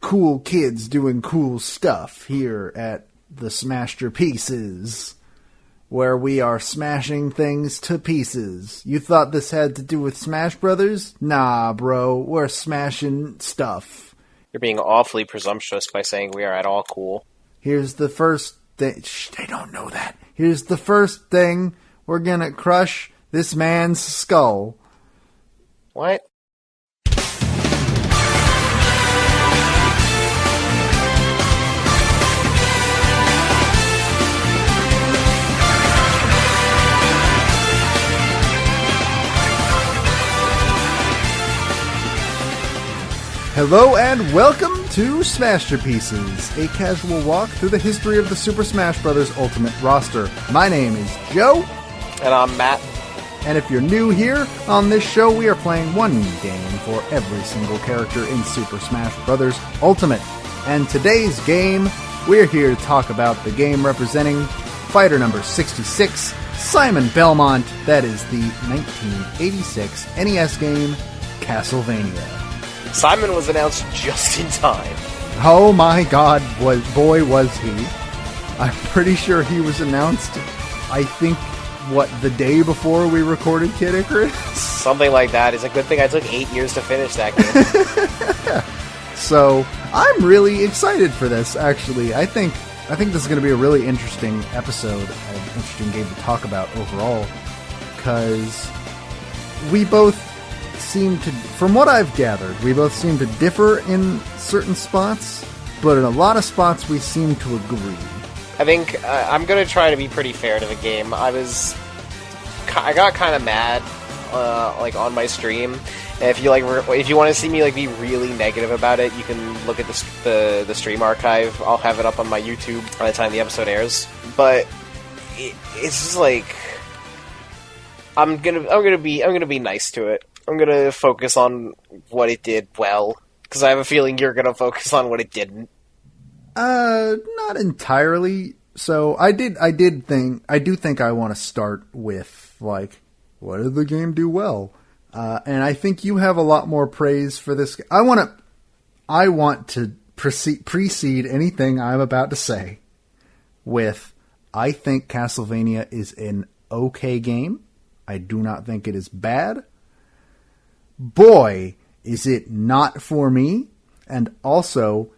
cool kids doing cool stuff here at the Smashterpieces, where we are smashing things to pieces. You thought this had to do with Smash Brothers? Nah, bro, we're smashing stuff. You're being awfully presumptuous by saying we are at all cool. Here's the first thing. Shh, they don't know that. Here's the first thing. We're gonna crush this man's skull. What? Hello and welcome to Smashterpieces, a casual walk through the history of the Super Smash Bros. Ultimate roster. My name is Joe. And I'm Matt. And if you're new here, on this show we are playing one game for every single character in Super Smash Bros. Ultimate. And today's game, we're here to talk about the game representing fighter number 66, Simon Belmont. That is the 1986 NES game, Castlevania. Simon was announced just in time. Oh my god, boy was he. I'm pretty sure he was announced, I think, the day before we recorded Kid Icarus? Something like that. It's a good thing I took 8 years to finish that game. So, I'm really excited for this, actually. I think this is going to be a really interesting episode, an interesting game to talk about overall, because we both seem to, from what I've gathered, we both seem to differ in certain spots, but in a lot of spots we seem to agree. I think I'm going to try to be pretty fair to the game. I got kind of mad on my stream. And if you want to see me be really negative about it, you can look at the stream archive. I'll have it up on my YouTube by the time the episode airs. But it's just I'm gonna be nice to it. I'm gonna focus on what it did well, because I have a feeling you're gonna focus on what it didn't. Not entirely. So I do think I want to start with what did the game do well? And I think you have a lot more praise for this. I want to precede anything I'm about to say with, I think Castlevania is an okay game. I do not think it is bad. Boy, is it not for me, and also,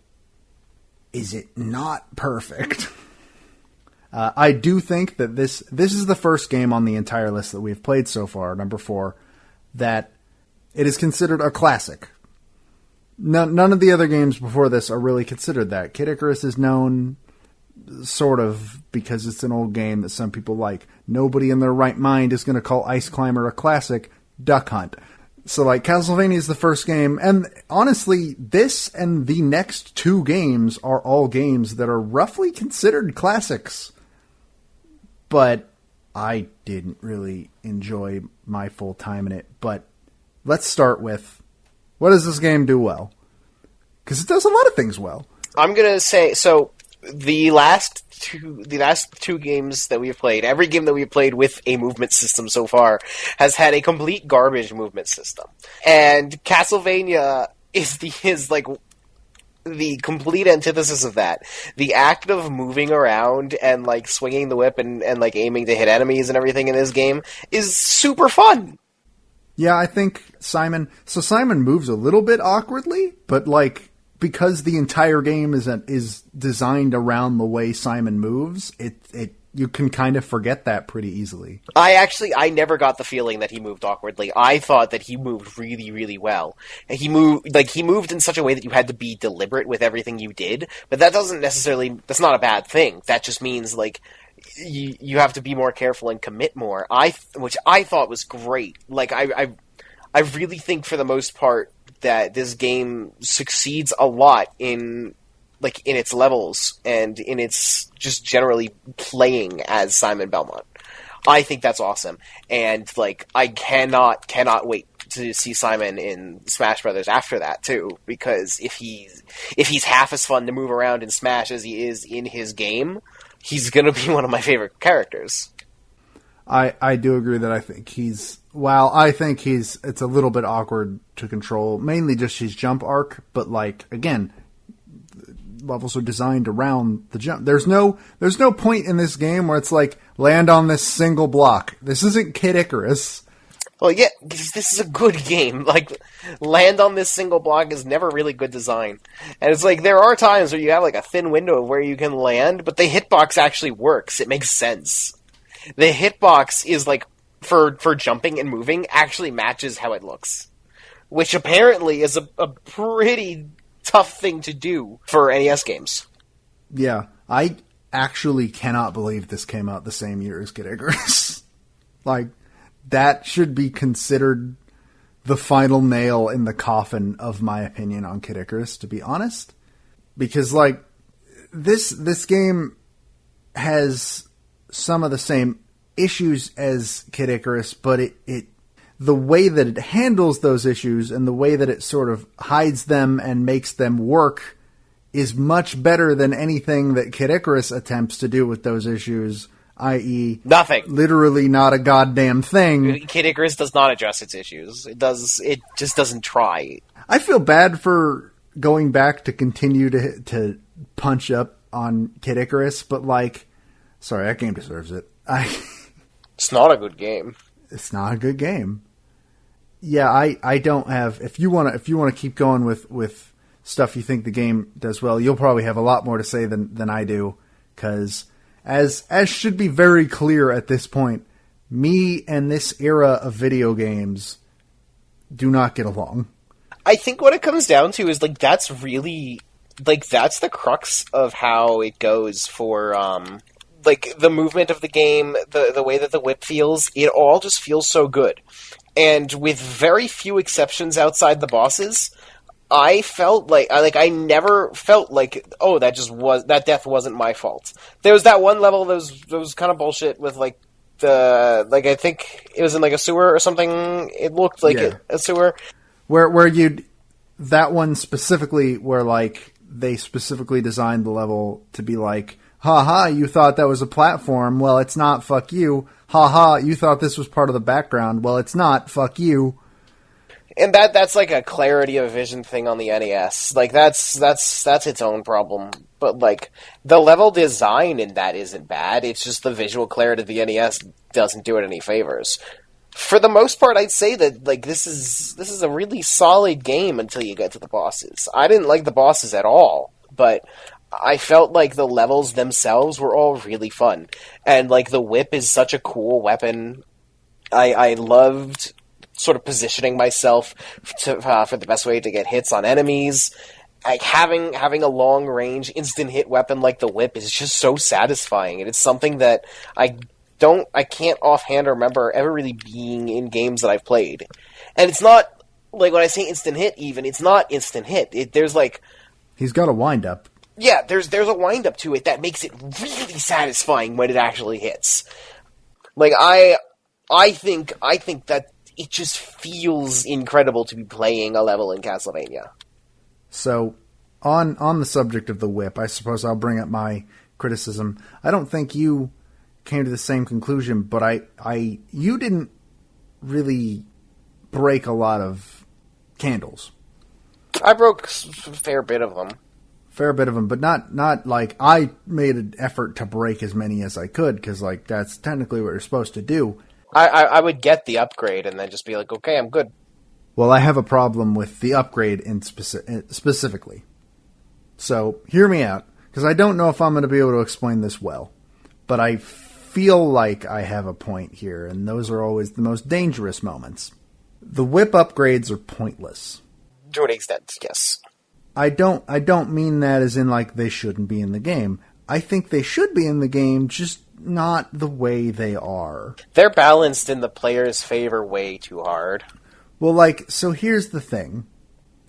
is it not perfect? I do think that this is the first game on the entire list that we've played so far, number 4, that it is considered a classic. None of the other games before this are really considered that. Kid Icarus is known sort of because it's an old game that some people like. Nobody in their right mind is going to call Ice Climber a classic. Duck Hunt. So, Castlevania is the first game, and honestly, this and the next 2 games are all games that are roughly considered classics. But I didn't really enjoy my full time in it. But let's start with, what does this game do well? Because it does a lot of things well. I'm gonna say, so, the last two games that we've played, every game that we've played with a movement system so far has had a complete garbage movement system. And Castlevania is the complete antithesis of that. The act of moving around and swinging the whip and aiming to hit enemies and everything in this game is super fun. Yeah, I think Simon moves a little bit awkwardly, but because the entire game is designed around the way Simon moves, you can kind of forget that pretty easily. I never got the feeling that he moved awkwardly. I thought that he moved really, really well. And he moved in such a way that you had to be deliberate with everything you did, but that's not a bad thing. That just means you have to be more careful and commit more. Which I thought was great. I really think for the most part that this game succeeds a lot in its levels and in its just generally playing as Simon Belmont. I think that's awesome. And I cannot wait to see Simon in Smash Brothers after that too, because if he's half as fun to move around in Smash as he is in his game, he's gonna be one of my favorite characters. I do agree that I think it's a little bit awkward to control, mainly just his jump arc, but again, levels are designed around the jump. There's no point in this game where it's like, land on this single block. This isn't Kid Icarus. Well, yeah, this is a good game. Like, land on this single block is never really good design. And it's like, there are times where you have like a thin window where you can land, but the hitbox actually works. It makes sense. The hitbox is like, for jumping and moving, actually matches how it looks. Which apparently is a pretty tough thing to do for NES games. Yeah, I actually cannot believe this came out the same year as Kid Icarus. Like, that should be considered the final nail in the coffin of my opinion on Kid Icarus, to be honest. Because, like, this game has some of the same issues as Kid Icarus, but it the way that it handles those issues and the way that it sort of hides them and makes them work is much better than anything that Kid Icarus attempts to do with those issues, i.e. nothing. Literally not a goddamn thing. Kid Icarus does not address its issues. It just doesn't try. I feel bad for going back to continue to punch up on Kid Icarus, but like, sorry, that game deserves it. It's not a good game. It's not a good game. Yeah, I don't have. If you want to keep going with stuff you think the game does well, you'll probably have a lot more to say than I do, because as should be very clear at this point, me and this era of video games do not get along. I think what it comes down to is like that's really like that's the crux of how it goes for like the movement of the game, the way that the whip feels. It all just feels so good. And with very few exceptions outside the bosses, I felt like I never felt like, oh, that death wasn't my fault. There was that one level that was kind of bullshit with like I think it was in like a sewer or something. It looked like a sewer. Where that one specifically, where like they specifically designed the level to be like, haha, you thought that was a platform. Well, it's not. Fuck you. Haha, you thought this was part of the background. Well, it's not. Fuck you. And that's like a clarity of vision thing on the NES. Like that's its own problem. But like the level design in that isn't bad. It's just the visual clarity of the NES doesn't do it any favors. For the most part, I'd say that like this is a really solid game until you get to the bosses. I didn't like the bosses at all, but I felt like the levels themselves were all really fun. And like the whip is such a cool weapon. I loved sort of positioning myself for the best way to get hits on enemies. Like having a long range instant hit weapon like the whip is just so satisfying, and it's something that I can't offhand remember ever really being in games that I've played. And it's not like when I say instant hit, even it's not instant hit. There's like he's got a wind up. Yeah, there's a wind up to it that makes it really satisfying when it actually hits. Like I think that it just feels incredible to be playing a level in Castlevania. So, on the subject of the whip, I suppose I'll bring up my criticism. I don't think you came to the same conclusion, but you didn't really break a lot of candles. I broke a fair bit of them. Fair bit of them, but not like I made an effort to break as many as I could, because like that's technically what you're supposed to do. I would get the upgrade and then just be like, okay, I'm good. Well, I have a problem with the upgrade specifically. So, hear me out, because I don't know if I'm going to be able to explain this well. But I feel like I have a point here, and those are always the most dangerous moments. The whip upgrades are pointless. To an extent, yes. I don't mean that as in like they shouldn't be in the game. I think they should be in the game, just not the way they are. They're balanced in the player's favor way too hard. Well, like, so here's the thing.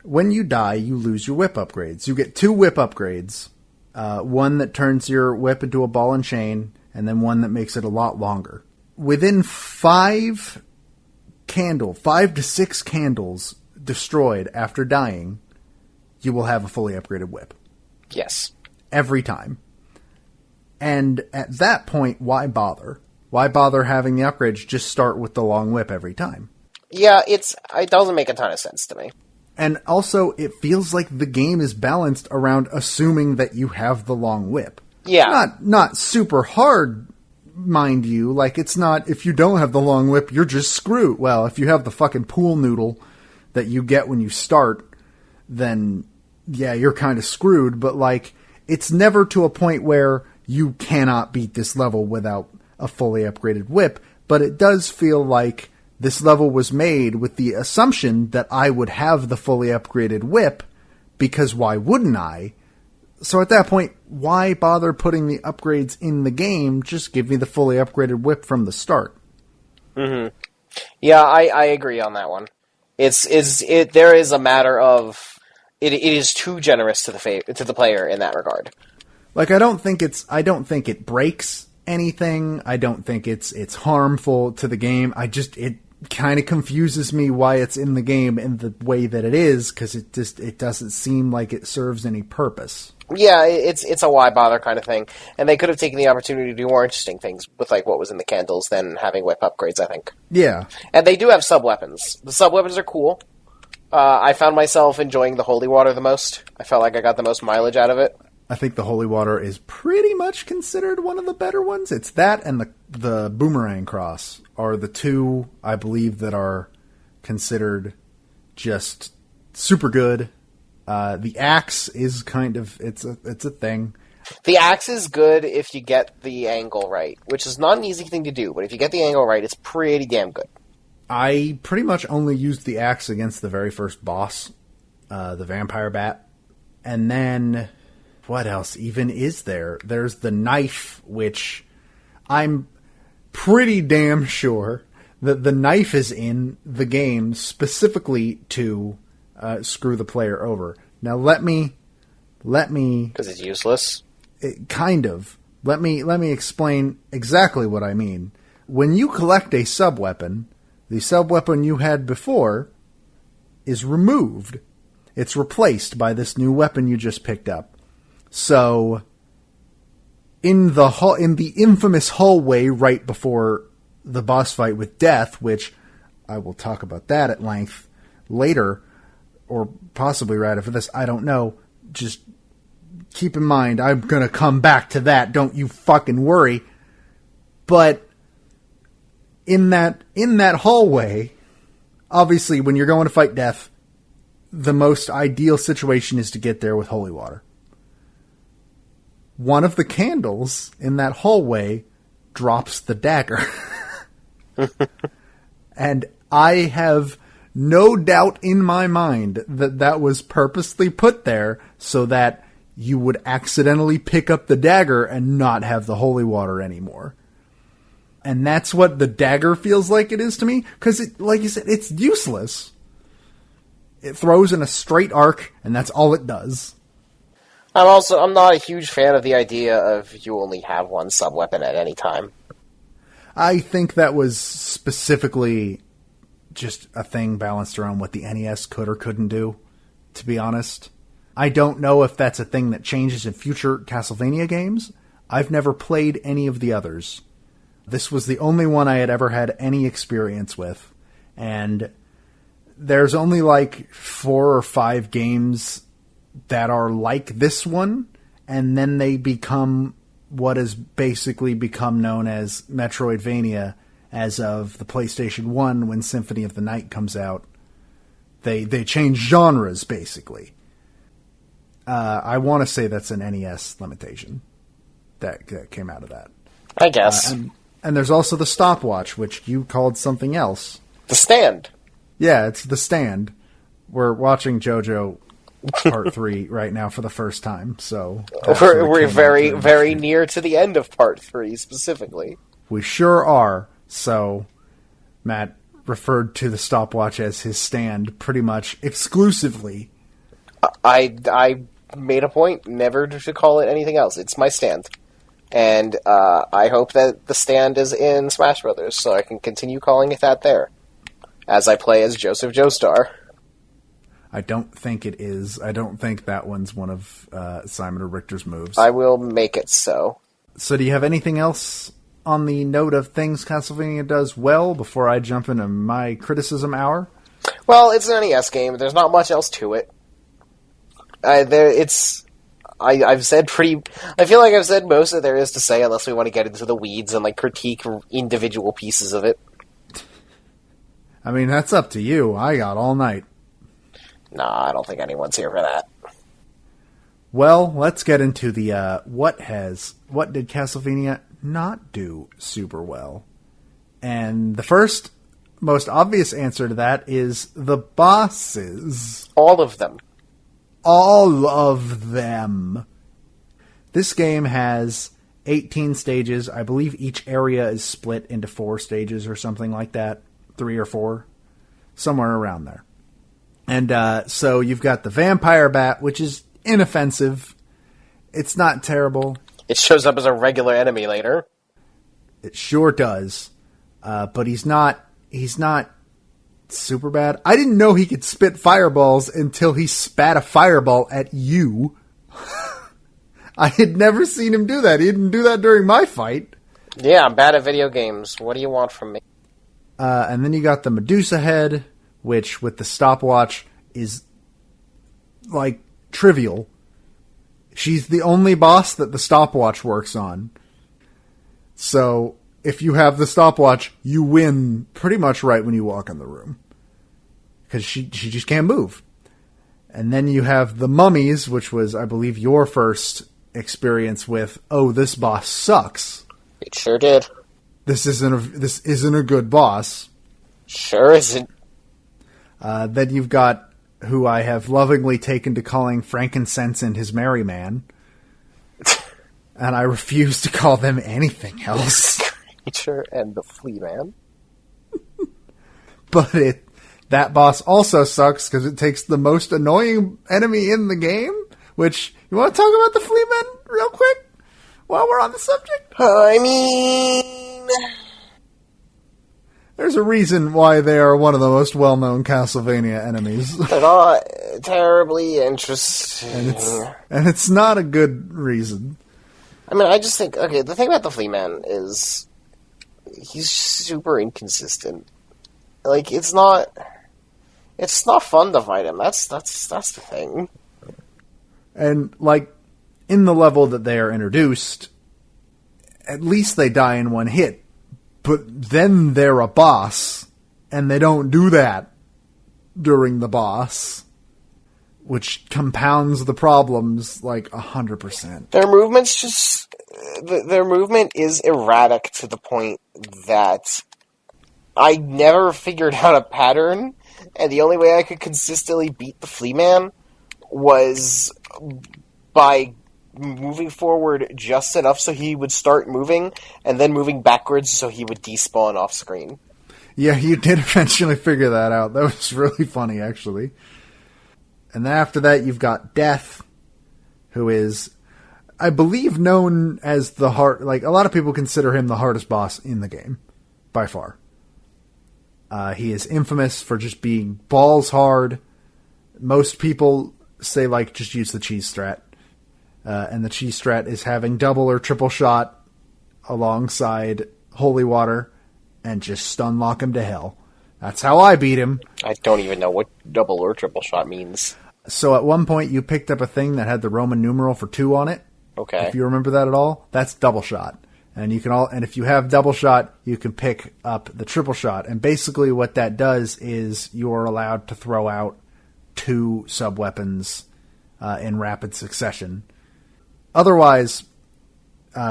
When you die, you lose your whip upgrades. You get 2 whip upgrades. One that turns your whip into a ball and chain, and then one that makes it a lot longer. Within 5 to 6 candles destroyed after dying, you will have a fully upgraded whip. Yes. Every time. And at that point, why bother? Why bother having the upgrades? Just start with the long whip every time. Yeah, it doesn't make a ton of sense to me. And also, it feels like the game is balanced around assuming that you have the long whip. Yeah. Not super hard, mind you. Like, it's not, if you don't have the long whip, you're just screwed. Well, if you have the fucking pool noodle that you get when you start, then, yeah, you're kind of screwed. But, like, it's never to a point where you cannot beat this level without a fully upgraded whip. But it does feel like this level was made with the assumption that I would have the fully upgraded whip, because why wouldn't I? So at that point, why bother putting the upgrades in the game? Just give me the fully upgraded whip from the start. Mm-hmm. Yeah, I agree on that one. There is a matter of it is too generous to the player in that regard. Like, I don't think it breaks anything. I don't think it's harmful to the game. It kind of confuses me why it's in the game in the way that it is, because it doesn't seem like it serves any purpose. Yeah, it's a why bother kind of thing, and they could have taken the opportunity to do more interesting things with like what was in the candles than having whip upgrades, I think. Yeah, and they do have sub weapons. The sub weapons are cool. I found myself enjoying the holy water the most. I felt like I got the most mileage out of it. I think the holy water is pretty much considered one of the better ones. It's that and the boomerang cross are the two, I believe, that are considered just super good. The axe is kind of, it's a thing. The axe is good if you get the angle right, which is not an easy thing to do, but if you get the angle right, it's pretty damn good. I pretty much only used the axe against the very first boss, the vampire bat. And then, what else even is there? There's the knife, which I'm pretty damn sure that the knife is in the game specifically to screw the player over. Now let me because it's useless. Kind of. Let me explain exactly what I mean. When you collect a sub-weapon, the sub-weapon you had before is removed. It's replaced by this new weapon you just picked up. So in the infamous hallway right before the boss fight with Death, which I will talk about that at length later, or possibly right after this, I don't know. Just keep in mind, I'm going to come back to that. Don't you fucking worry. But in that hallway, obviously when you're going to fight Death, the most ideal situation is to get there with holy water. One of the candles in that hallway drops the dagger. And I have no doubt in my mind that was purposely put there so that you would accidentally pick up the dagger and not have the holy water anymore. And that's what the dagger feels like it is to me, because, like you said, it's useless. It throws in a straight arc, and that's all it does. I'm not a huge fan of the idea of you only have one sub-weapon at any time. I think that was specifically just a thing balanced around what the NES could or couldn't do, to be honest. I don't know if that's a thing that changes in future Castlevania games. I've never played any of the others. This was the only one I had ever had any experience with. And there's only like 4 or 5 games that are like this one, and then they become what has basically become known as Metroidvania as of the PlayStation 1 when Symphony of the Night comes out. They change genres, basically. I want to say that's an NES limitation that came out of that. I guess. And there's also the stopwatch, which you called something else. The stand. Yeah, it's the stand. We're watching JoJo Part 3 right now for the first time, so... We're very, very near to the end of Part 3, specifically. We sure are. So, Matt referred to the stopwatch as his stand pretty much exclusively. I made a point never to call it anything else. It's my stand. And I hope that the stand is in Smash Brothers, so I can continue calling it that there, as I play as Joseph Joestar. I don't think it is. I don't think that one's one of Simon or Richter's moves. I will make it so. So do you have anything else on the note of things Castlevania does well before I jump into my criticism hour? Well, it's an NES game. There's not much else to it. I've said pretty... I feel like I've said most that there is to say, unless we want to get into the weeds and, like, critique individual pieces of it. I mean, that's up to you. I got all night. Nah, I don't think anyone's here for that. Well, let's get into the, what did Castlevania not do super well? And the first, most obvious answer to that is the bosses. All of them. All of them. This game has 18 stages. I believe each area is split into 4 stages or something like that. 3 or 4. Somewhere around there. And so you've got the vampire bat, which is inoffensive. It's not terrible. It shows up as a regular enemy later. It sure does. But he's not super bad. I didn't know he could spit fireballs until he spat a fireball at you. I had never seen him do that. He didn't do that during my fight. Yeah, I'm bad at video games. What do you want from me? And then you got the Medusa head, which with the stopwatch is like trivial. She's the only boss that the stopwatch works on. So if you have the stopwatch, you win pretty much right when you walk in the room. Because she just can't move. And then you have the mummies, which was, I believe, your first experience with, oh, this boss sucks. It sure did. This isn't a good boss. Sure isn't. Then you've got who I have lovingly taken to calling Frankincense and his merry man. And I refuse to call them anything else. Creature and the flea man. But that boss also sucks because it takes the most annoying enemy in the game. Which, you want to talk about the flea men real quick? While we're on the subject? I mean... There's a reason why they are one of the most well-known Castlevania enemies. They're not terribly interesting. And it's not a good reason. I mean, I just think, okay, the thing about the Flea Man is he's super inconsistent. Like, it's not fun to fight him. That's the thing. And, like, in the level that they are introduced, at least they die in one hit. But then they're a boss, and they don't do that during the boss, which compounds the problems like 100%. Their movement's just... Their movement is erratic to the point that I never figured out a pattern, and the only way I could consistently beat the Flea Man was by moving forward just enough so he would start moving, and then moving backwards so he would despawn off screen. Yeah, you did eventually figure that out. That was really funny, actually. And then after that, you've got Death, who is, I believe, known as the hard... Like, a lot of people consider him the hardest boss in the game, by far. He is infamous for just being balls hard. Most people say, like, just use the cheese strat. And the cheese strat is having double or triple shot alongside holy water and just stun lock him to hell. That's how I beat him. I don't even know what double or triple shot means. So at one point you picked up a thing that had the Roman numeral for 2 on it. Okay. If you remember that at all, that's double shot. And if you have double shot, you can pick up the triple shot. And basically what that does is you're allowed to throw out 2 sub-weapons in rapid succession. Otherwise,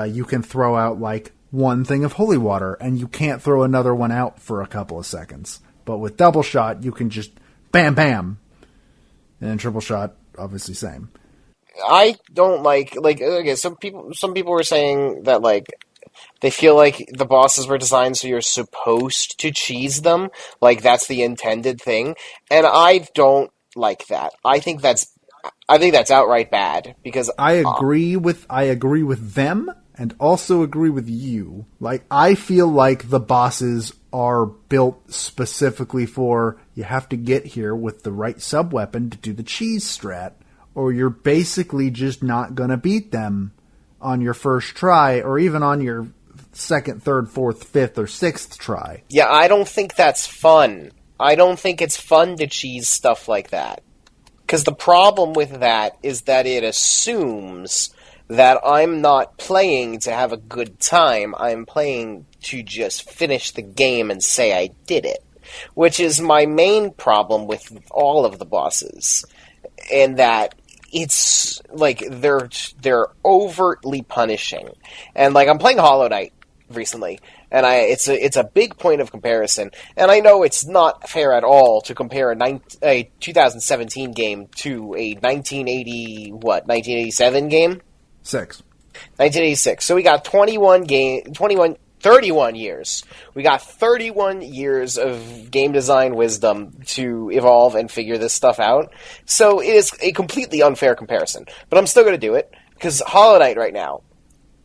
you can throw out like 1 thing of holy water, and you can't throw another one out for a couple of seconds. But with double shot, you can just bam, bam. And then triple shot, obviously same. I don't like, okay, some people were saying that, like, they feel like the bosses were designed so you're supposed to cheese them. Like, that's the intended thing. And I don't like that. I think that's outright bad, because I agree with them and also agree with you. Like, I feel like the bosses are built specifically for you have to get here with the right sub-weapon to do the cheese strat, or you're basically just not going to beat them on your first try, or even on your second, third, fourth, fifth, or sixth try. Yeah, I don't think that's fun. I don't think it's fun to cheese stuff like that. Because the problem with that is that it assumes that I'm not playing to have a good time, I'm playing to just finish the game and say I did it. Which is my main problem with all of the bosses. And that it's, like, they're overtly punishing. And, like, I'm playing Hollow Knight recently, and it's a big point of comparison. And I know it's not fair at all to compare a 2017 game to a 1987 game? 1986. So we got 31 years. We got 31 years of game design wisdom to evolve and figure this stuff out. So it is a completely unfair comparison. But I'm still going to do it, because Hollow Knight right now,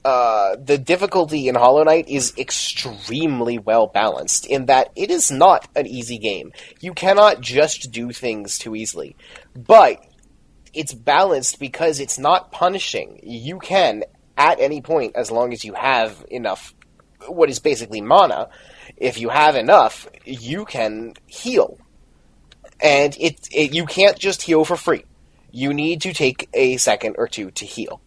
the difficulty in Hollow Knight is extremely well balanced, in that it is not an easy game. You cannot just do things too easily. But it's balanced because it's not punishing. You can, at any point, as long as you have enough, what is basically mana, if you have enough, you can heal. And you can't just heal for free. You need to take a second or two to heal.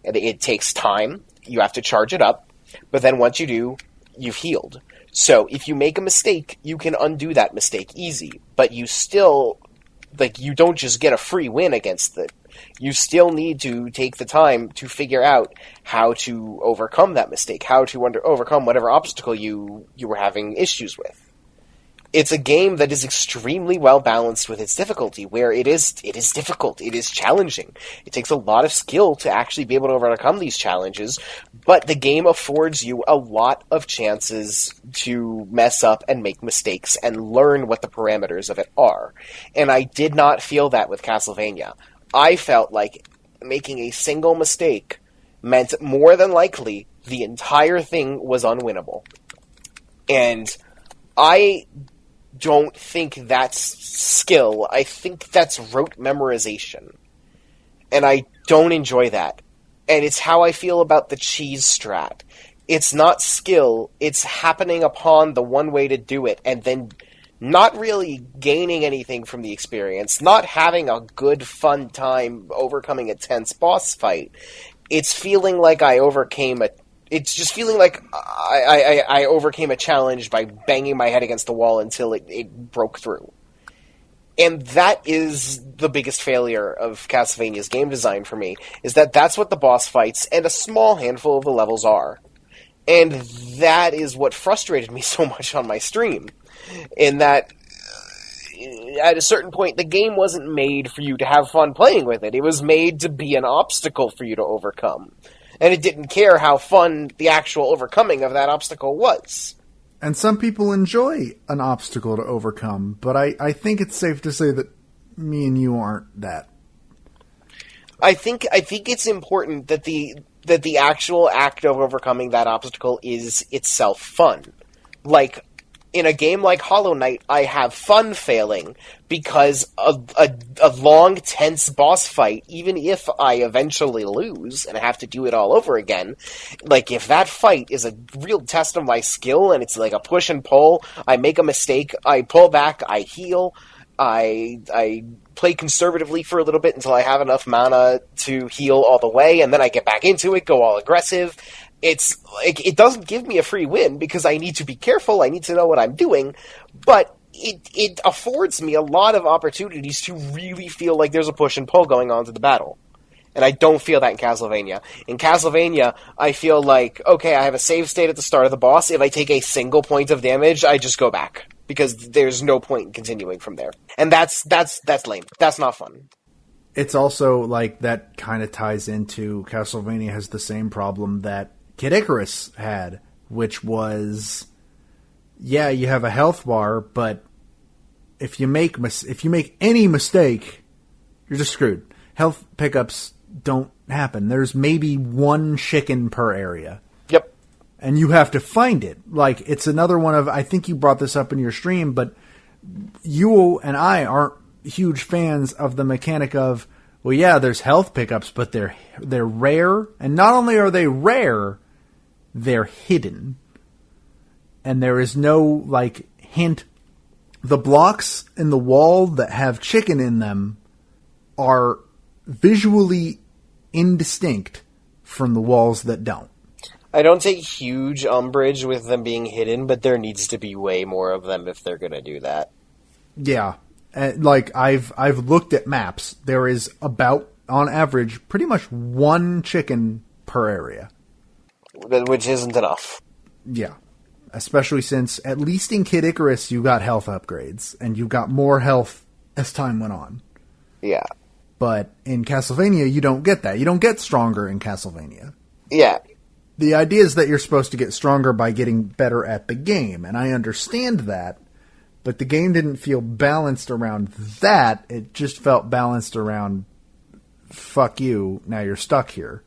And it takes time. You have to charge it up. But then once you do, you've healed. So if you make a mistake, you can undo that mistake easy. But you still, like, you don't just get a free win against it. You still need to take the time to figure out how to overcome that mistake, how to overcome whatever obstacle you were having issues with. It's a game that is extremely well balanced with its difficulty, where it is difficult, it is challenging. It takes a lot of skill to actually be able to overcome these challenges, but the game affords you a lot of chances to mess up and make mistakes and learn what the parameters of it are. And I did not feel that with Castlevania. I felt like making a single mistake meant more than likely the entire thing was unwinnable. And I don't think that's skill. I think that's rote memorization. And I don't enjoy that. And it's how I feel about the cheese strat. It's not skill, it's happening upon the one way to do it, and then not really gaining anything from the experience, not having a good, fun time overcoming a tense boss fight. It's feeling like it's just feeling like I overcame a challenge by banging my head against the wall until it broke through. And that is the biggest failure of Castlevania's game design for me, is that that's what the boss fights and a small handful of the levels are. And that is what frustrated me so much on my stream, in that at a certain point the game wasn't made for you to have fun playing with it. It was made to be an obstacle for you to overcome. And it didn't care how fun the actual overcoming of that obstacle was. And some people enjoy an obstacle to overcome, but I think it's safe to say that me and you aren't that. I think it's important that the actual act of overcoming that obstacle is itself fun. Like, in a game like Hollow Knight, I have fun failing because a long, tense boss fight, even if I eventually lose and have to do it all over again, like, if that fight is a real test of my skill and it's like a push and pull, I make a mistake, I pull back, I heal, I play conservatively for a little bit until I have enough mana to heal all the way, and then I get back into it, go all aggressive. It's like, it doesn't give me a free win because I need to be careful, I need to know what I'm doing, but it affords me a lot of opportunities to really feel like there's a push and pull going on to the battle. And I don't feel that in Castlevania. In Castlevania, I feel like, okay, I have a save state at the start of the boss. If I take a single point of damage, I just go back, because there's no point in continuing from there. And that's lame. That's not fun. It's also like that kind of ties into Castlevania has the same problem that Kid Icarus had, which was, yeah, you have a health bar, but if you make any mistake, you're just screwed. Health pickups don't happen. There's maybe one chicken per area. Yep. And you have to find it. Like, it's another one of, I think you brought this up in your stream, but you and I aren't huge fans of the mechanic of, well, yeah, there's health pickups, but they're rare. And not only are they rare, they're hidden. And there is no, like, hint the blocks in the wall that have chicken in them are visually indistinct from the walls that don't. I don't take huge umbrage with them being hidden, but there needs to be way more of them if they're going to do that. Yeah. Like, I've looked at maps. There is about, on average, pretty much one chicken per area. Which isn't enough. Yeah. Especially since, at least in Kid Icarus, you got health upgrades, and you got more health as time went on. Yeah. But in Castlevania, you don't get that. You don't get stronger in Castlevania. Yeah. The idea is that you're supposed to get stronger by getting better at the game, and I understand that, but the game didn't feel balanced around that. It just felt balanced around, fuck you, now you're stuck here.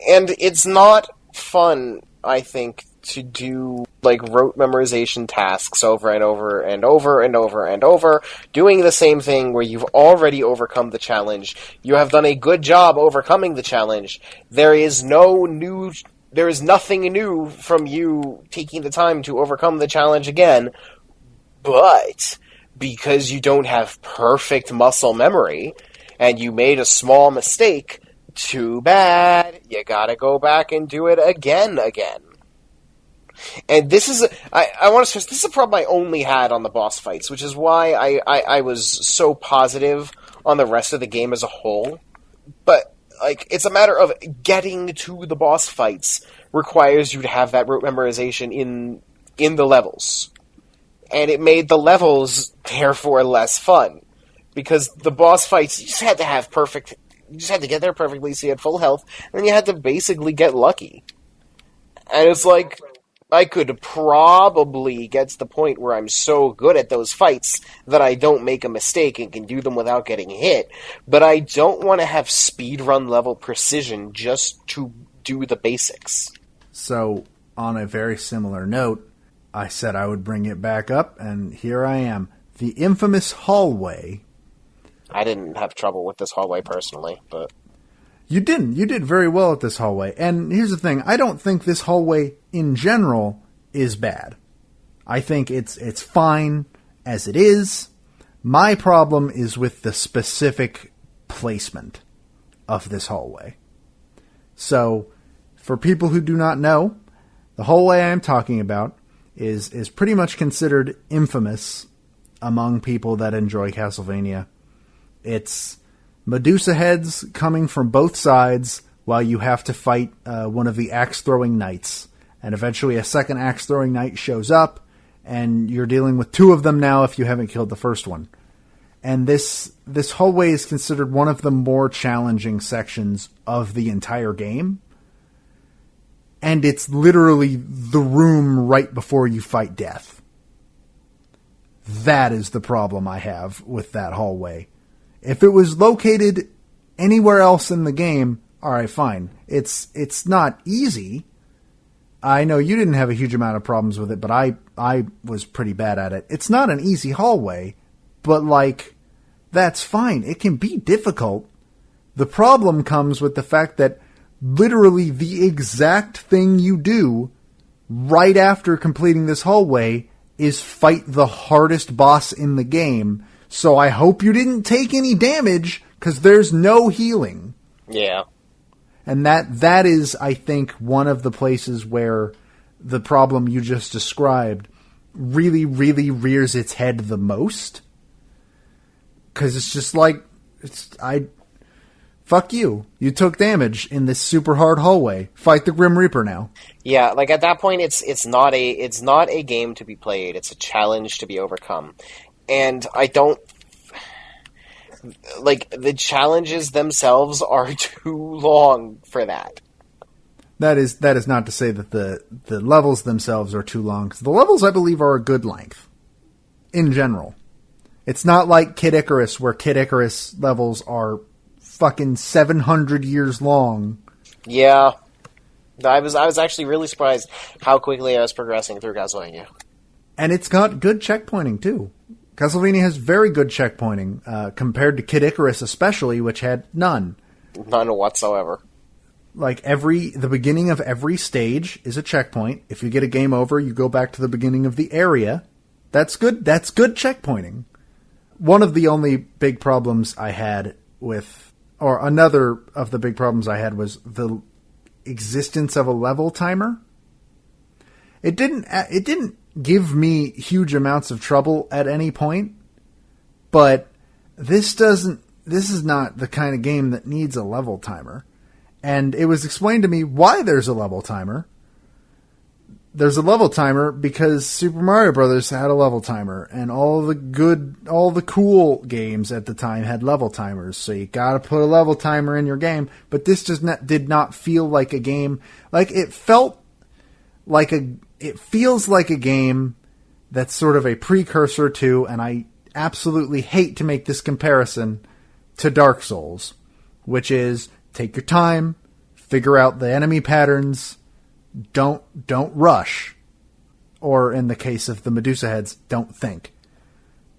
And it's not fun, I think, to do, like, rote memorization tasks over and over and over and over and over, doing the same thing where you've already overcome the challenge. You have done a good job overcoming the challenge. There is nothing new from you taking the time to overcome the challenge again, but because you don't have perfect muscle memory, and you made a small mistake, too bad. You gotta go back and do it again. And this is, I want to stress, this is a problem I only had on the boss fights, which is why I was so positive on the rest of the game as a whole. But, like, it's a matter of getting to the boss fights requires you to have that rote memorization in the levels. And it made the levels, therefore, less fun. Because the boss fights, you just had to have you just had to get there perfectly so you had full health, and then you had to basically get lucky. And it's like, I could probably get to the point where I'm so good at those fights that I don't make a mistake and can do them without getting hit, but I don't want to have speedrun level precision just to do the basics. So, on a very similar note, I said I would bring it back up, and here I am. The infamous hallway. I didn't have trouble with this hallway personally, but... You didn't. You did very well at this hallway. And here's the thing. I don't think this hallway, in general, is bad. I think it's fine as it is. My problem is with the specific placement of this hallway. So, for people who do not know, the hallway I am talking about is pretty much considered infamous among people that enjoy Castlevania. It's Medusa heads coming from both sides while you have to fight one of the axe-throwing knights. And eventually a second axe-throwing knight shows up, and you're dealing with two of them now if you haven't killed the first one. And this hallway is considered one of the more challenging sections of the entire game. And it's literally the room right before you fight death. That is the problem I have with that hallway. If it was located anywhere else in the game, alright, fine. It's not easy. I know you didn't have a huge amount of problems with it, but I was pretty bad at it. It's not an easy hallway, but, like, that's fine. It can be difficult. The problem comes with the fact that literally the exact thing you do right after completing this hallway is fight the hardest boss in the game. So I hope you didn't take any damage, because there's no healing. Yeah. And that is, I think, one of the places where the problem you just described really, really rears its head the most. Because it's just like, fuck you. You took damage in this super hard hallway. Fight the Grim Reaper now. Yeah, like at that point, it's not a game to be played. It's a challenge to be overcome. And I don't... Like, the challenges themselves are too long for that. That is not to say that the levels themselves are too long. 'Cause the levels, I believe, are a good length. In general. It's not like Kid Icarus, where Kid Icarus levels are fucking 700 years long. Yeah. I was actually really surprised how quickly I was progressing through Castlevania. And it's got good checkpointing, too. Castlevania has very good checkpointing, compared to Kid Icarus especially, which had none. None whatsoever. Like, the beginning of every stage is a checkpoint. If you get a game over, you go back to the beginning of the area, That's good. That's good checkpointing. One of the only big problems I had with, or another of the big problems I had was the existence of a level timer. It didn't give me huge amounts of trouble at any point, but this is not the kind of game that needs a level timer. And it was explained to me why there's a level timer. There's a level timer because Super Mario Brothers had a level timer, and all the cool games at the time had level timers. So you gotta put a level timer in your game. But this did not feel like a game. Like it feels like a game that's sort of a precursor to, and I absolutely hate to make this comparison, to Dark Souls, which is take your time, figure out the enemy patterns, don't rush, or in the case of the Medusa heads, don't think.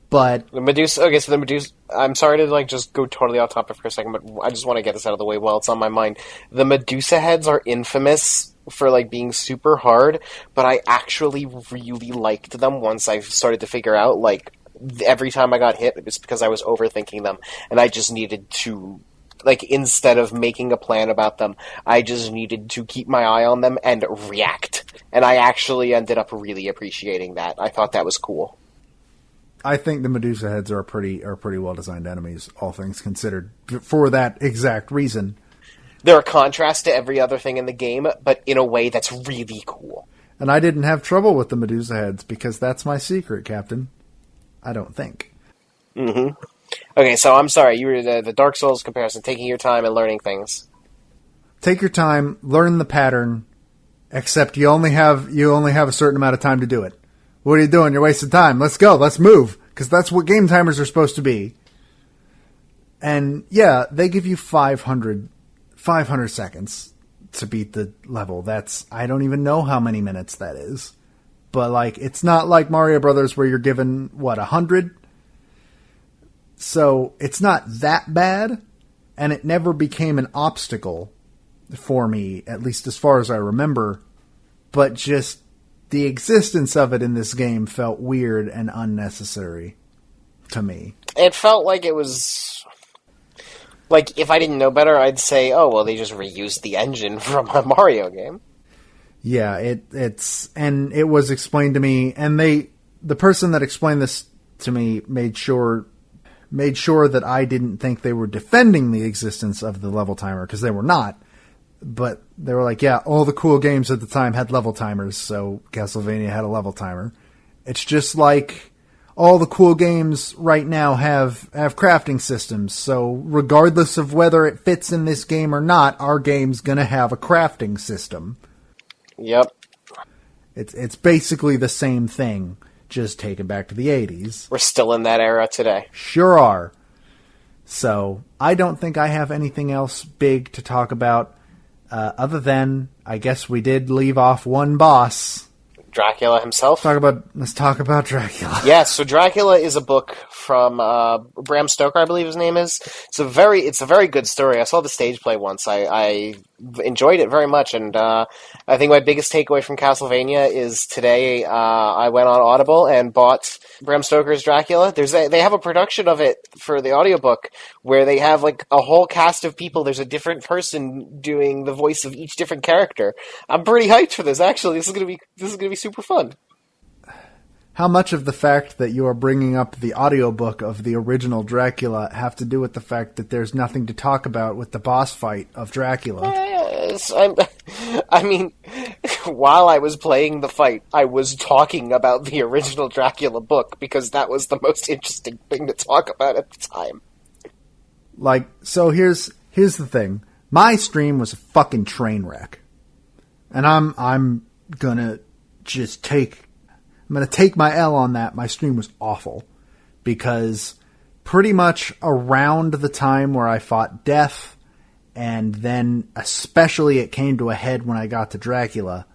But the Medusa. Okay, so the Medusa. I'm sorry to just go totally off topic for a second, but I just want to get this out of the way while it's on my mind. The Medusa heads are infamous for being super hard, but I actually really liked them once I started to figure out every time I got hit, it was because I was overthinking them, and I just needed to. Instead of making a plan about them, I just needed to keep my eye on them and react. And I actually ended up really appreciating that. I thought that was cool. I think the Medusa heads are pretty well-designed enemies, all things considered, for that exact reason. They're a contrast to every other thing in the game, but in a way that's really cool. And I didn't have trouble with the Medusa heads, because that's my secret, Captain. I don't think. Mm-hmm. Okay, so I'm sorry, you were the Dark Souls comparison, taking your time and learning things. Take your time, learn the pattern, except you only have a certain amount of time to do it. What are you doing? You're wasting time. Let's go, let's move, because that's what game timers are supposed to be. And yeah, they give you 500 seconds to beat the level. I don't even know how many minutes that is. But it's not like Mario Brothers where you're given, 100? So it's not that bad, and it never became an obstacle for me, at least as far as I remember. But just the existence of it in this game felt weird and unnecessary to me. It felt like it was... if I didn't know better, I'd say, oh, well, they just reused the engine from a Mario game. Yeah, and it was explained to me, and the person that explained this to me made sure that I didn't think they were defending the existence of the level timer, because they were not. But they were like, yeah, all the cool games at the time had level timers, so Castlevania had a level timer. It's just like all the cool games right now have crafting systems, so regardless of whether it fits in this game or not, our game's gonna have a crafting system. Yep. It's basically the same thing, just taken back to the 80s. We're still in that era today. Sure are. So, I don't think I have anything else big to talk about, other than, I guess we did leave off one boss. Dracula himself? Let's talk about Dracula. Yeah, so Dracula is a book from Bram Stoker, I believe his name is. It's a very good story. I saw the stage play once. I enjoyed it very much, and I think my biggest takeaway from Castlevania is today I went on Audible and bought Bram Stoker's Dracula. They have a production of it for the audiobook where they have a whole cast of people. There's a different person doing the voice of each different character. I'm pretty hyped for this, actually. This is gonna be super fun. How much of the fact that you are bringing up the audiobook of the original Dracula have to do with the fact that there's nothing to talk about with the boss fight of Dracula? Yes, I mean, while I was playing the fight, I was talking about the original Dracula book because that was the most interesting thing to talk about at the time. So here's the thing. My stream was a fucking train wreck. And I'm gonna take my L on that. My stream was awful because pretty much around the time where I fought Death, and then especially it came to a head when I got to Dracula,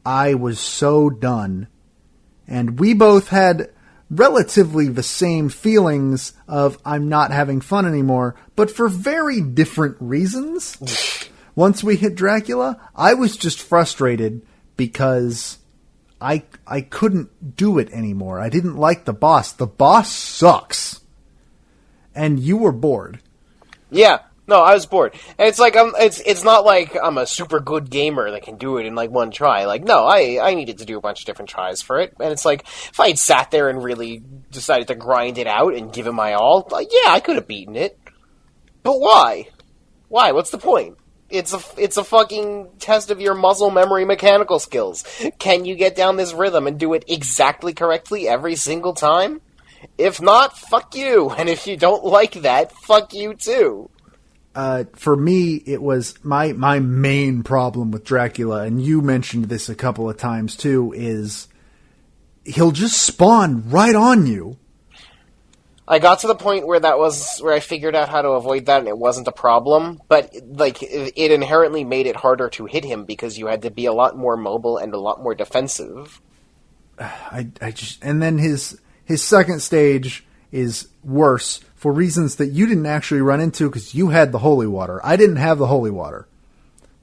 I was so done. And we both had relatively the same feelings of I'm not having fun anymore, but for very different reasons. Once we hit Dracula, I was just frustrated because I couldn't do it anymore. I didn't like the boss. The boss sucks. And you were bored. Yeah. No, I was bored. And it's like, it's not like I'm a super good gamer that can do it in, like, one try. Like, no, I needed to do a bunch of different tries for it. And it's like, if I had sat there and really decided to grind it out and give it my all, like, yeah, I could have beaten it. But why? Why? What's the point? It's a fucking test of your muscle memory mechanical skills. Can you get down this rhythm and do it exactly correctly every single time? If not, fuck you. And if you don't like that, fuck you too. For me, it was my main problem with Dracula, and you mentioned this a couple of times too, is he'll just spawn right on you. I got to the point where I figured out how to avoid that and it wasn't a problem, but like it inherently made it harder to hit him because you had to be a lot more mobile and a lot more defensive. And then his second stage is worse for reasons that you didn't actually run into because you had the holy water. I didn't have the holy water.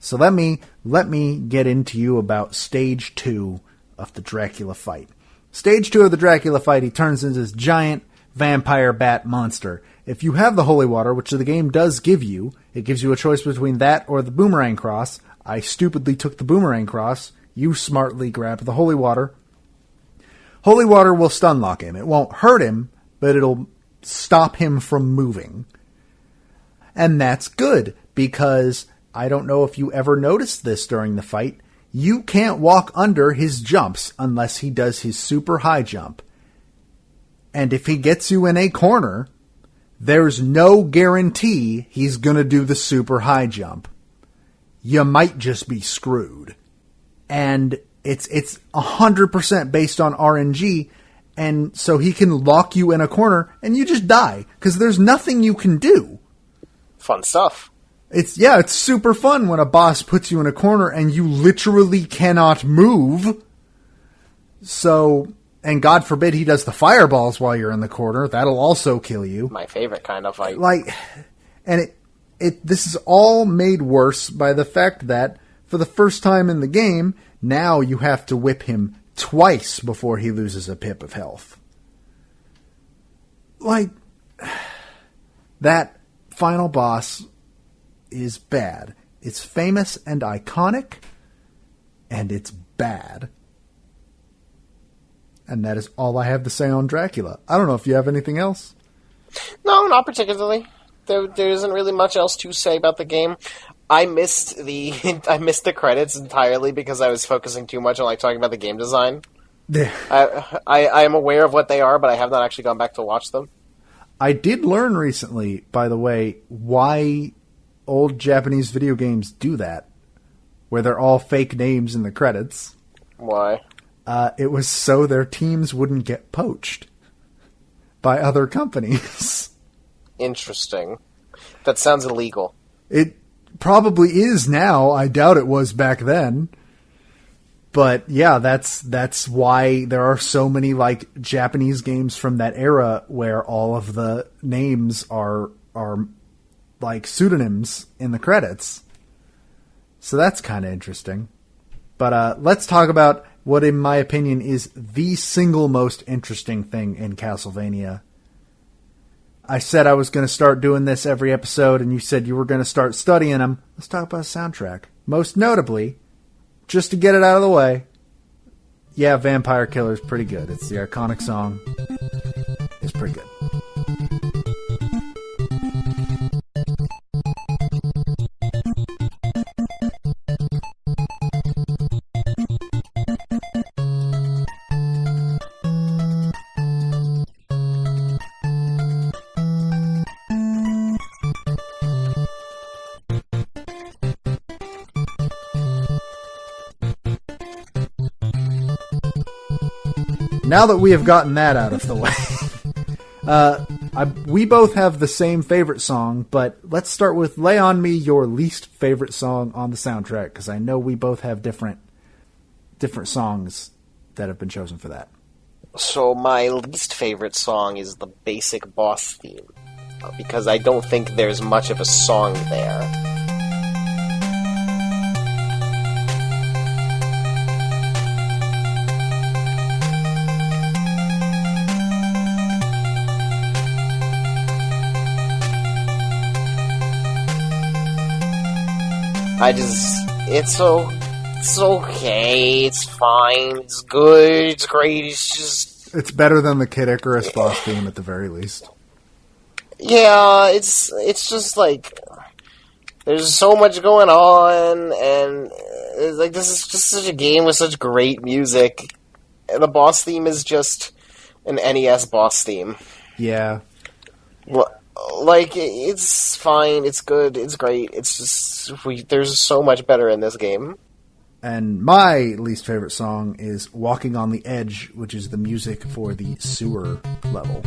So let me get into you about stage 2 of the Dracula fight. Stage 2 of the Dracula fight, he turns into this giant vampire bat monster. If you have the holy water, which the game does give you, it gives you a choice between that or the boomerang cross. I stupidly took the boomerang cross. You smartly grabbed the holy water. Holy water will stun lock him. It won't hurt him, but it'll stop him from moving. And that's good, because I don't know if you ever noticed this during the fight. You can't walk under his jumps unless he does his super high jump. And if he gets you in a corner, there's no guarantee he's going to do the super high jump. You might just be screwed. And it's 100% based on RNG, and so he can lock you in a corner and you just die because there's nothing you can do. Fun stuff. It's super fun when a boss puts you in a corner and you literally cannot move. So, and God forbid he does the fireballs while you're in the corner. That'll also kill you. My favorite kind of fight. This is all made worse by the fact that for the first time in the game, now you have to whip him twice before he loses a pip of health. Like, that final boss is bad. It's famous and iconic, and it's bad. And that is all I have to say on Dracula. I don't know if you have anything else. No, not particularly. There isn't really much else to say about the game. I missed the credits entirely because I was focusing too much on talking about the game design. Yeah. I am aware of what they are, but I have not actually gone back to watch them. I did learn recently, by the way, why old Japanese video games do that, where they're all fake names in the credits. Why? It was so their teams wouldn't get poached by other companies. Interesting. That sounds illegal. It probably is now. I doubt it was back then. But yeah, that's why there are so many Japanese games from that era where all of the names are like pseudonyms in the credits. So that's kind of interesting. But let's talk about what, in my opinion, is the single most interesting thing in Castlevania. I said I was going to start doing this every episode, and you said you were going to start studying them. Let's talk about the soundtrack. Most notably, just to get it out of the way, yeah, Vampire Killer's pretty good. It's the iconic song. It's pretty good. Now that we have gotten that out of the way, we both have the same favorite song, but let's start with lay on me your least favorite song on the soundtrack, because I know we both have different songs that have been chosen for that. So my least favorite song is the basic boss theme, because I don't think there's much of a song there. It's okay, it's fine, it's good, it's great, it's just... It's better than the Kid Icarus boss theme at the very least. Yeah, it's just like... There's so much going on, and it's like this is just such a game with such great music. And the boss theme is just an NES boss theme. Yeah. Like, it's fine, it's good, it's great, it's just... there's so much better in this game. And my least favorite song is Walking on the Edge, which is the music for the sewer level.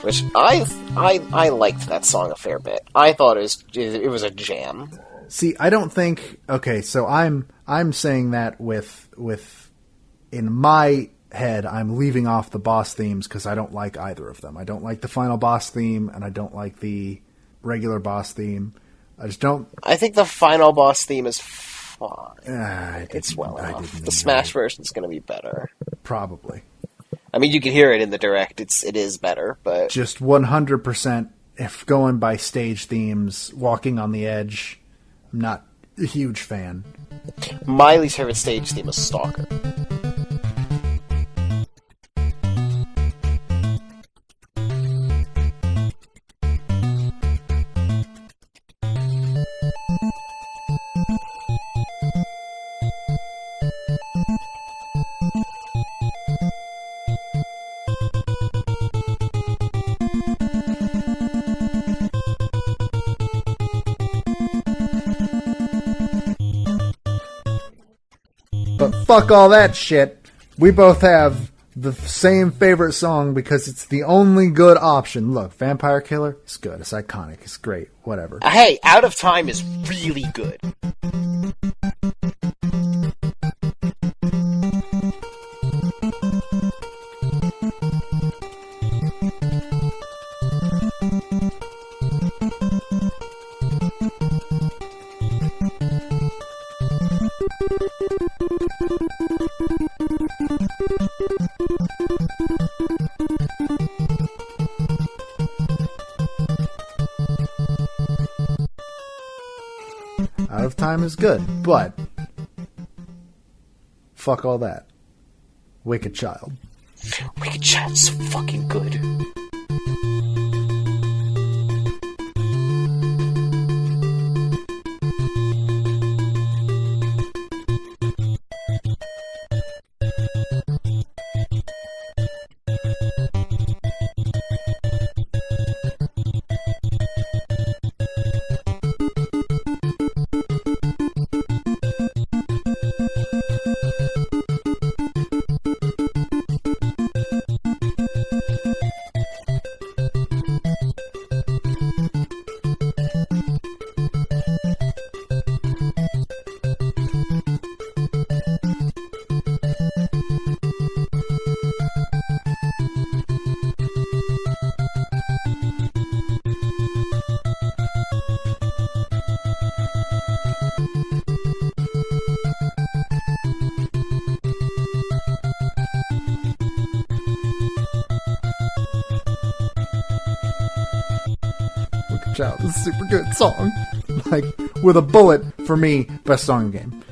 Which I liked that song a fair bit. I thought it was a jam. See, I don't think... Okay, so I'm saying that with in my head, I'm leaving off the boss themes because I don't like either of them. I don't like the final boss theme, and I don't like the regular boss theme. I just don't... I think the final boss theme is fine. It's well enough. The Smash version's going to be better. Probably. I mean, you can hear it in the direct. It is better, but... Just 100%, if going by stage themes, Walking on the Edge, I'm not a huge fan. My least favorite stage theme is Stalker. But fuck all that shit. We both have the same favorite song because it's the only good option. Look, Vampire Killer, it's good. It's iconic. It's great. Whatever. Hey, Out of Time is really good. Out of Time is good, but fuck all that. Wicked Child. Wicked Child's so fucking good. Child is a super good song. Like, with a bullet, for me, best song in the game.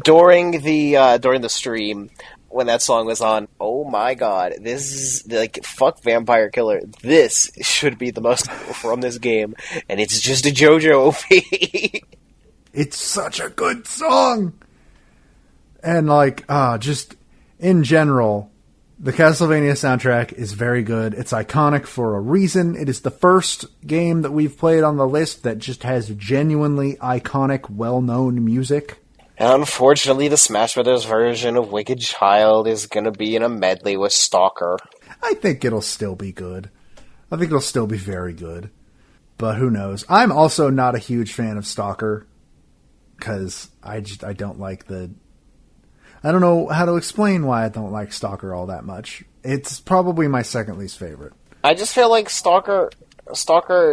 During the stream, when that song was on, oh my god, this is, like, fuck Vampire Killer. This should be the most from this game, and it's just a JoJo OP. It's such a good song! And, like, just, in general, the Castlevania soundtrack is very good. It's iconic for a reason. It is the first game that we've played on the list that just has genuinely iconic, well-known music. Unfortunately, the Smash Brothers version of Wicked Child is going to be in a medley with Stalker. I think it'll still be good. I think it'll still be very good. But who knows? I'm also not a huge fan of Stalker. Because I don't like the... I don't know how to explain why I don't like Stalker all that much. It's probably my second least favorite. I just feel like Stalker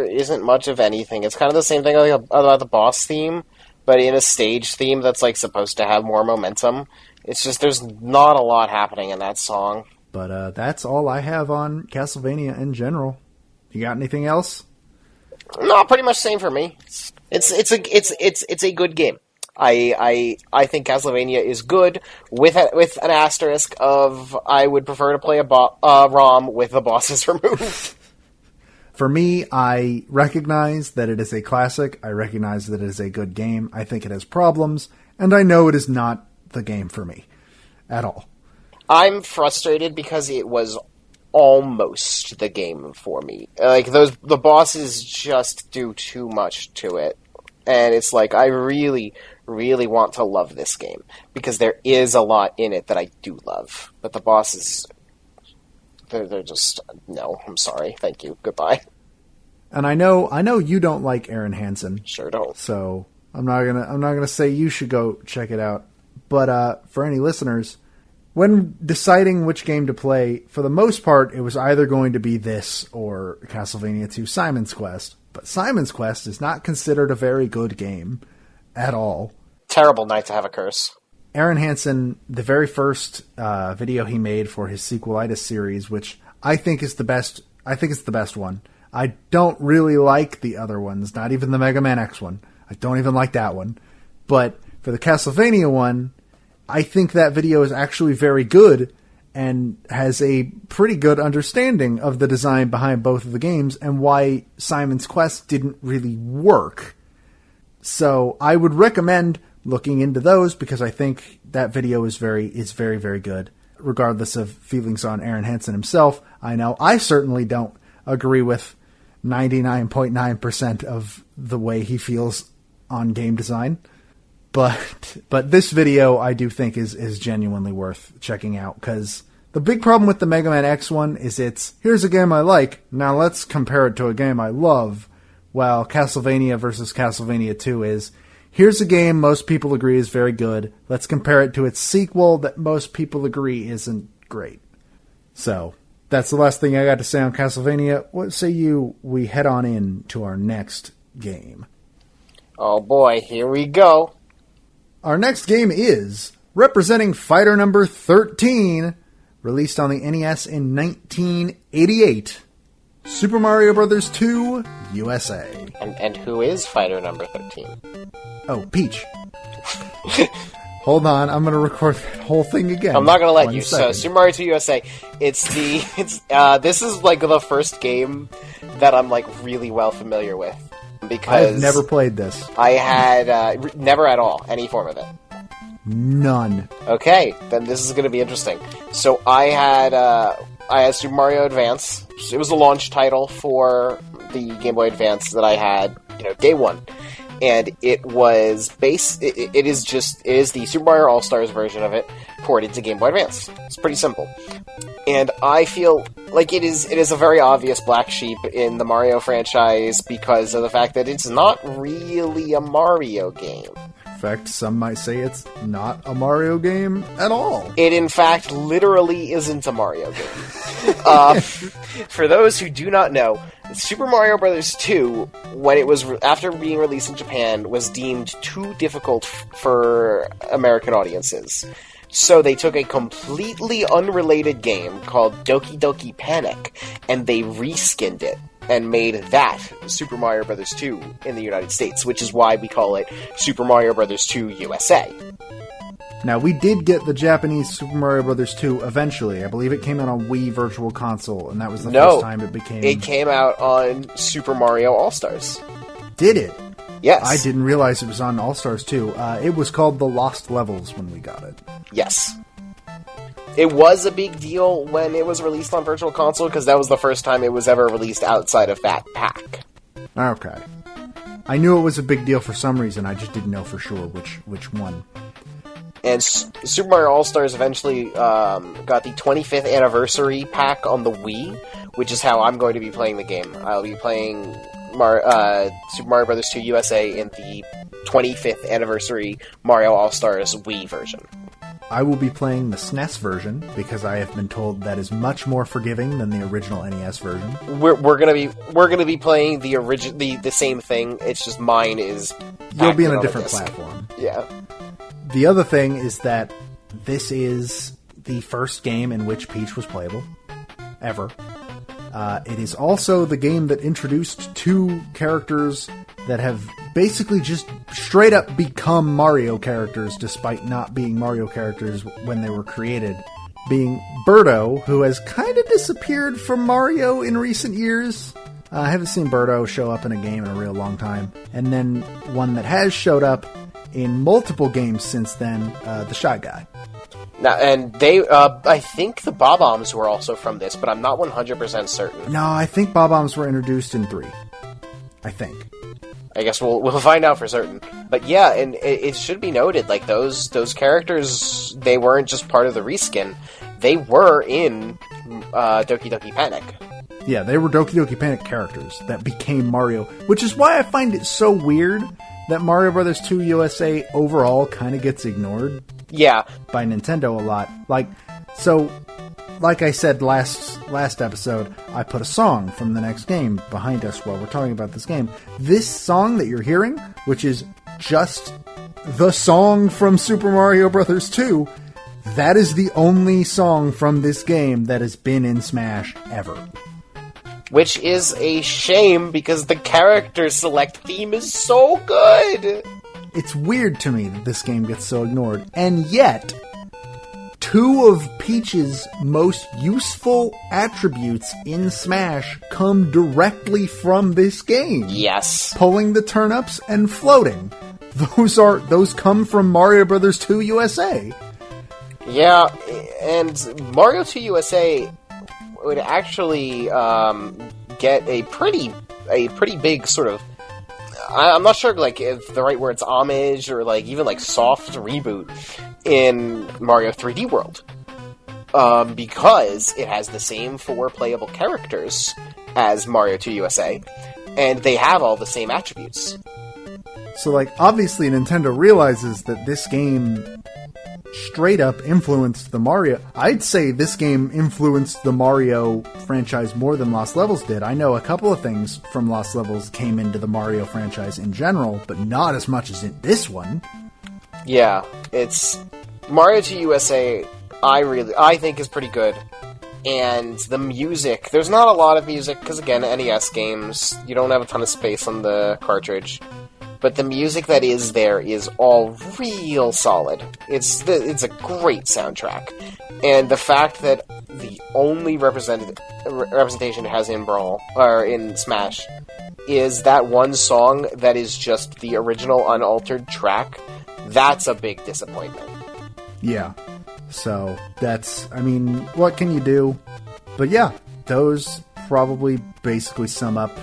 isn't much of anything. It's kind of the same thing about the boss theme, but in a stage theme that's like supposed to have more momentum. It's just there's not a lot happening in that song. But that's all I have on Castlevania in general. You got anything else? No, pretty much same for me. It's a good game. I think Castlevania is good with an asterisk of I would prefer to play a ROM with the bosses removed. For me, I recognize that it is a classic. I recognize that it is a good game. I think it has problems, and I know it is not the game for me at all. I'm frustrated because it was almost the game for me. Like the bosses just do too much to it, and it's like I really, really want to love this game because there is a lot in it that I do love, but the bosses. They're just no. I'm sorry. Thank you. Goodbye. And I know you don't like Aaron Hansen. Sure don't. So I'm not gonna say you should go check it out. But for any listeners, when deciding which game to play, for the most part, it was either going to be this or Castlevania 2: Simon's Quest. But Simon's Quest is not considered a very good game at all. Terrible night to have a curse. Aaron Hansen, the very first video he made for his Sequelitis series, which I think is the best. I think it's the best one. I don't really like the other ones, not even the Mega Man X one. I don't even like that one. But for the Castlevania one, I think that video is actually very good and has a pretty good understanding of the design behind both of the games and why Simon's Quest didn't really work. So I would recommend looking into those because I think that video is very, very good. Regardless of feelings on Aaron Hansen himself, I know I certainly don't agree with 99.9% of the way he feels on game design. But this video I do think is genuinely worth checking out because the big problem with the Mega Man X one is here's a game I like, now let's compare it to a game I love, while Castlevania versus Castlevania 2 is here's a game most people agree is very good. Let's compare it to its sequel that most people agree isn't great. So, that's the last thing I got to say on Castlevania. What say we head on in to our next game? Oh boy, here we go. Our next game is, representing fighter number 13, released on the NES in 1988, Super Mario Bros. 2 USA. And who is fighter number 13? Oh, Peach. Hold on, I'm going to record that whole thing again. I'm not going to let you. Second. So, Super Mario 2 USA, this is like the first game that I'm like really well familiar with. Because I've never played this. I had never at all, any form of it. None. Okay, then this is going to be interesting. So I had Super Mario Advance. It was a launch title for the Game Boy Advance that I had, day one. And it was it is the Super Mario All-Stars version of it ported to Game Boy Advance. It's pretty simple. And I feel like it is a very obvious black sheep in the Mario franchise because of the fact that it's not really a Mario game. In fact, some might say it's not a Mario game at all. It, in fact, literally isn't a Mario game. For those who do not know, Super Mario Bros. 2, when it was after being released in Japan, was deemed too difficult for American audiences. So they took a completely unrelated game called Doki Doki Panic, and they reskinned it and made that Super Mario Bros. 2 in the United States, which is why we call it Super Mario Bros. 2 USA. Now, we did get the Japanese Super Mario Bros. 2 eventually. I believe it came out on Wii Virtual Console, and that was the first time it became... It came out on Super Mario All-Stars. Did it? Yes. I didn't realize it was on All-Stars 2. It was called The Lost Levels when we got it. Yes. It was a big deal when it was released on Virtual Console, because that was the first time it was ever released outside of that pack. Okay. I knew it was a big deal for some reason, I just didn't know for sure which one. And Super Mario All-Stars eventually got the 25th anniversary pack on the Wii, which is how I'm going to be playing the game. I'll be playing Super Mario Bros. 2 USA in the 25th anniversary Mario All-Stars Wii version. I will be playing the SNES version because I have been told that is much more forgiving than the original NES version. We're gonna be playing the same thing. It's just mine is. You'll be on a different platform. Yeah. The other thing is that this is the first game in which Peach was playable ever. It is also the game that introduced two characters that have basically just straight up become Mario characters despite not being Mario characters when they were created. Being Birdo, who has kind of disappeared from Mario in recent years. I haven't seen Birdo show up in a game in a real long time. And then one that has showed up in multiple games since then, the Shy Guy. Now, and they, I think the Bob-ombs were also from this, but I'm not 100% certain. No, I think Bob-ombs were introduced in 3. I think. I guess we'll find out for certain. But yeah, and it should be noted, like, those characters, they weren't just part of the reskin. They were in Doki Doki Panic. Yeah, they were Doki Doki Panic characters that became Mario, which is why I find it so weird that Mario Bros. 2 USA overall kind of gets ignored. Yeah. By Nintendo a lot. Like I said last episode, I put a song from the next game behind us while we're talking about this game. This song that you're hearing, which is just the song from Super Mario Bros. 2, that is the only song from this game that has been in Smash ever. Which is a shame because the character select theme is so good! It's weird to me that this game gets so ignored, and yet two of Peach's most useful attributes in Smash come directly from this game. Yes. Pulling the turnips and floating. Those come from Mario Bros. 2 USA. Yeah, and Mario 2 USA would actually get a pretty big sort of, I'm not sure like if the right word's homage or like even like soft reboot in Mario 3D World, because it has the same 4 playable characters as Mario 2 USA, and they have all the same attributes. So like obviously Nintendo realizes that this game straight up influenced the Mario. I'd say this game influenced the Mario franchise more than Lost Levels did. I know a couple of things from Lost Levels came into the Mario franchise in general, but not as much as in this one. Yeah, it's Mario 2 USA. I think is pretty good, and the music. There's not a lot of music because again, NES games, you don't have a ton of space on the cartridge. But the music that is there is all real solid. It's a great soundtrack. And the fact that the only representation it has in Brawl, or in Smash, is that one song that is just the original unaltered track, that's a big disappointment. Yeah. So, what can you do? But yeah, those probably basically sum up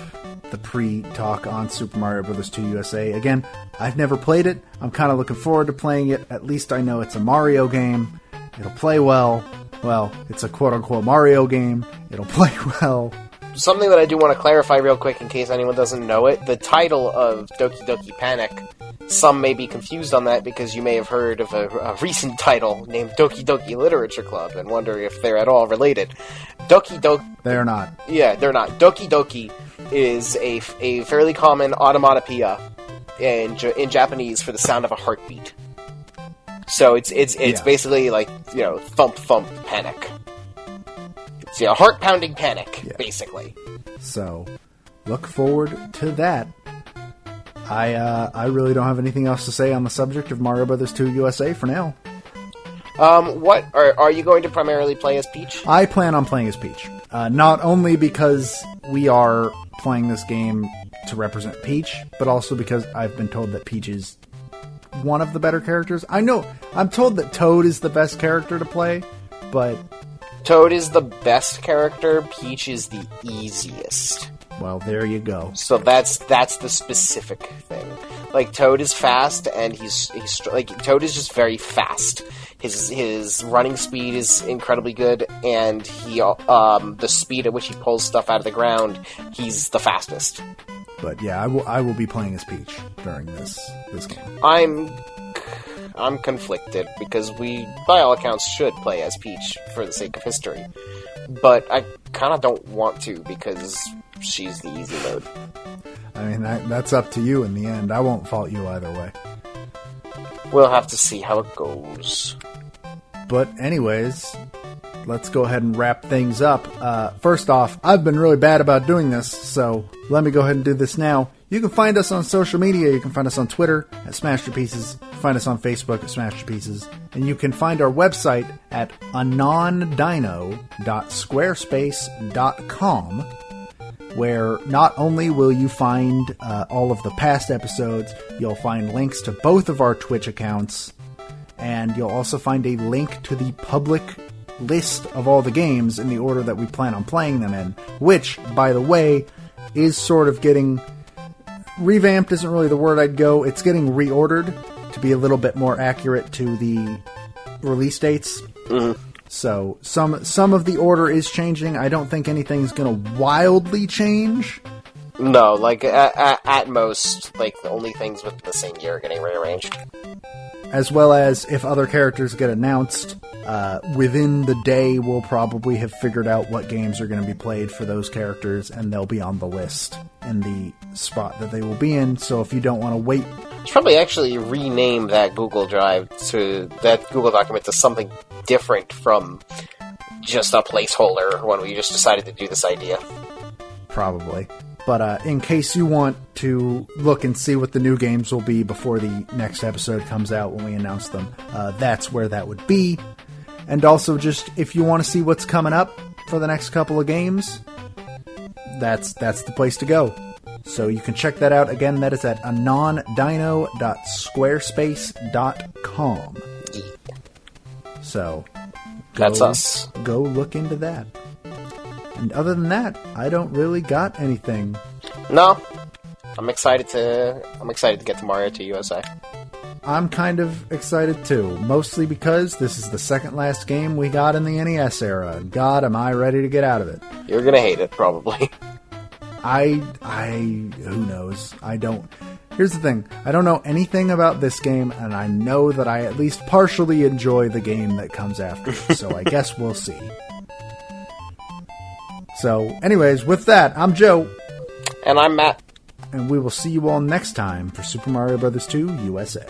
the pre-talk on Super Mario Bros. 2 USA. Again, I've never played it. I'm kind of looking forward to playing it. At least I know it's a Mario game. It'll play well. Well, it's a quote-unquote Mario game. It'll play well. Something that I do want to clarify real quick in case anyone doesn't know it, the title of Doki Doki Panic, some may be confused on that because you may have heard of a recent title named Doki Doki Literature Club and wonder if they're at all related. Doki Doki... They're not. Yeah, they're not. Doki Doki is a fairly common onomatopoeia in Japanese for the sound of a heartbeat. So it's basically like, thump thump panic. It's a heart pounding panic, basically. So look forward to that. I really don't have anything else to say on the subject of Mario Bros. 2 USA for now. What are you going to primarily play as Peach? I plan on playing as Peach. Not only because we are playing this game to represent Peach, but also because I've been told that Peach is one of the better characters. I'm told that Toad is the best character to play, but... Toad is the best character, Peach is the easiest. Well, there you go. So that's the specific thing. Like, Toad is fast, and he's like, Toad is just very fast. His running speed is incredibly good, and the speed at which he pulls stuff out of the ground, he's the fastest. But yeah, I will be playing as Peach during this game. I'm conflicted, because we, by all accounts, should play as Peach for the sake of history. But I kind of don't want to, because she's the easy mode. I mean, that's up to you in the end. I won't fault you either way. We'll have to see how it goes. But anyways, let's go ahead and wrap things up. First off, I've been really bad about doing this, so let me go ahead and do this now. You can find us on social media. You can find us on Twitter at Smashterpieces. Find us on Facebook at Smashterpieces. And you can find our website at anondino.squarespace.com, where not only will you find all of the past episodes, you'll find links to both of our Twitch accounts, and you'll also find a link to the public list of all the games in the order that we plan on playing them in, which, by the way, is sort of getting... revamped isn't really the word I'd go. It's getting reordered to be a little bit more accurate to the release dates. Mm-hmm. So some of the order is changing. I don't think anything's going to wildly change. No, like, at most, like, the only things with the same year are getting rearranged. As well as if other characters get announced, within the day we'll probably have figured out what games are going to be played for those characters, and they'll be on the list in the spot that they will be in. So if you don't want to wait... Should probably actually rename that Google Drive to that Google document to something different from just a placeholder when we just decided to do this idea. Probably. But in case you want to look and see what the new games will be before the next episode comes out when we announce them, that's where that would be. And also just if you want to see what's coming up for the next couple of games, that's the place to go. So you can check that out. Again, that is at anondino.squarespace.com. So that's us. Go look into that. And other than that, I don't really got anything. No. I'm excited to get to Mario 2 USA. I'm kind of excited too, mostly because this is the second last game we got in the NES era. God, am I ready to get out of it. You're gonna hate it, probably. Who knows? Here's the thing. I don't know anything about this game, and I know that I at least partially enjoy the game that comes after it, so I guess we'll see. So, anyways, with that, I'm Joe. And I'm Matt. And we will see you all next time for Super Mario Bros. 2 USA.